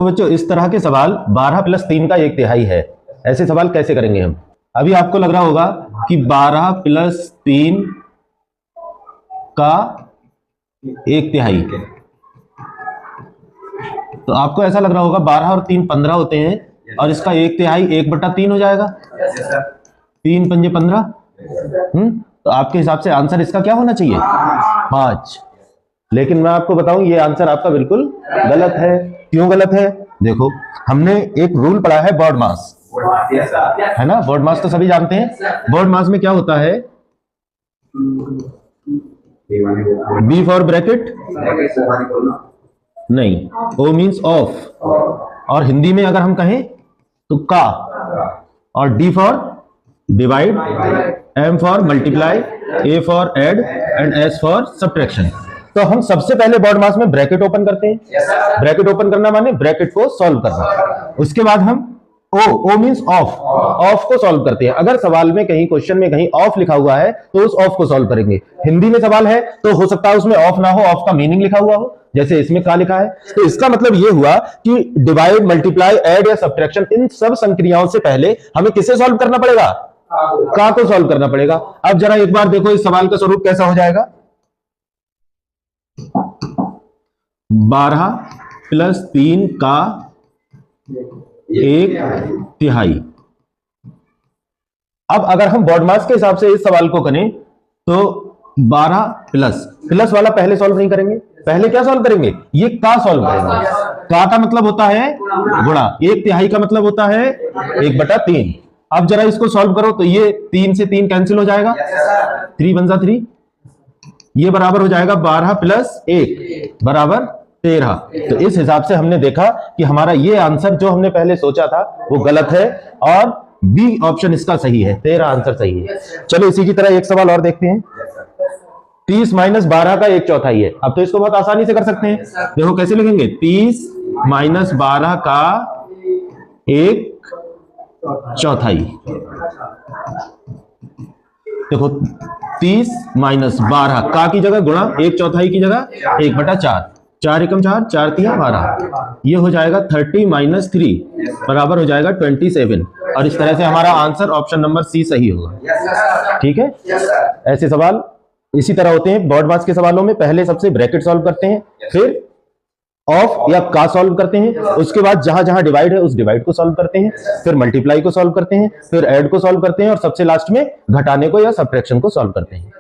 तो बच्चों इस तरह के सवाल 12 प्लस 3 का 1/3 है, ऐसे सवाल कैसे करेंगे हम। अभी आपको लग रहा होगा कि 12 प्लस 3 का 1/3, तो आपको ऐसा लग रहा होगा 12 और 3 15 होते हैं और इसका 1/3 1/3 हो जाएगा। 3 पंजे 15। तो आपके हिसाब से आंसर इसका क्या होना चाहिए? 5। लेकिन मैं आपको बताऊं ये आंसर आपका बिल्कुल गलत है। क्यों गलत है? देखो हमने एक रूल पढ़ा है बॉड मास, है ना। बॉड मास तो सभी जानते हैं। बॉड मास में क्या होता है? बी फॉर ब्रैकेट नहीं, ओ मीन्स ऑफ, और हिंदी में अगर हम कहें तो का, और D for divide, M for multiply, A for add and S for subtraction. तो हम सबसे पहले बॉड मास में ब्रैकेट ओपन करते हैं। ब्रैकेट ओपन करना माने ब्रैकेट को सॉल्व करना। उसके बाद हम ओ मींस ऑफ को सॉल्व करते हैं। अगर सवाल में कहीं क्वेश्चन में कहीं ऑफ लिखा हुआ है तो उस ऑफ को सॉल्व करेंगे। हिंदी में सवाल है तो हो सकता है उसमें ऑफ ना हो, ऑफ का मीनिंग लिखा हुआ हो, जैसे इसमें का लिखा है। तो इसका मतलब ये हुआ कि डिवाइड, मल्टीप्लाई, ऐड या सब्ट्रैक्शन, इन सब संक्रियाओं से पहले हमें किसे सॉल्व करना पड़ेगा? का को सॉल्व करना पड़ेगा। अब जरा एक बार देखो इस सवाल का स्वरूप कैसा हो जाएगा। 12 प्लस 3 का 1/3। अब अगर हम बॉड मास के हिसाब से इस सवाल को करें तो 12 प्लस वाला पहले सॉल्व नहीं करेंगे। पहले क्या सॉल्व करेंगे? ये का सॉल्व करेंगे। का मतलब होता है गुणा, 1/3 का मतलब होता है 1/3। अब जरा इसको सॉल्व करो तो ये 3 से 3 कैंसिल हो जाएगा, 3 वन जा 3, ये बराबर हो जाएगा 12 प्लस 1 बराबर 13। तो इस हिसाब से हमने देखा कि हमारा ये आंसर जो हमने पहले सोचा था वो गलत है और बी ऑप्शन इसका सही है, 13 आंसर सही है। चलो इसी की तरह एक सवाल और देखते हैं। 30 माइनस 12 का 1/4 है। अब तो इसको बहुत आसानी से कर सकते हैं। देखो कैसे लिखेंगे? 30 माइनस 12 का 1/4। देखो 30 माइनस 12 का की जगह गुणा, 1/4 की जगह 1/4, 4 एकम 4, 4 3 12, ये हो जाएगा 30 माइनस 3 बराबर हो जाएगा 27। और इस तरह से हमारा आंसर ऑप्शन नंबर सी सही होगा। ठीक है, ऐसे सवाल इसी तरह होते हैं बॉड मास के सवालों में। पहले सबसे ब्रैकेट सॉल्व करते हैं, फिर ऑफ या का सॉल्व करते हैं, उसके बाद जहां जहां डिवाइड है उस डिवाइड को सॉल्व करते हैं, फिर मल्टीप्लाई को सॉल्व करते हैं, फिर ऐड को सॉल्व करते हैं और सबसे लास्ट में घटाने को या सब्ट्रैक्शन को सॉल्व करते हैं।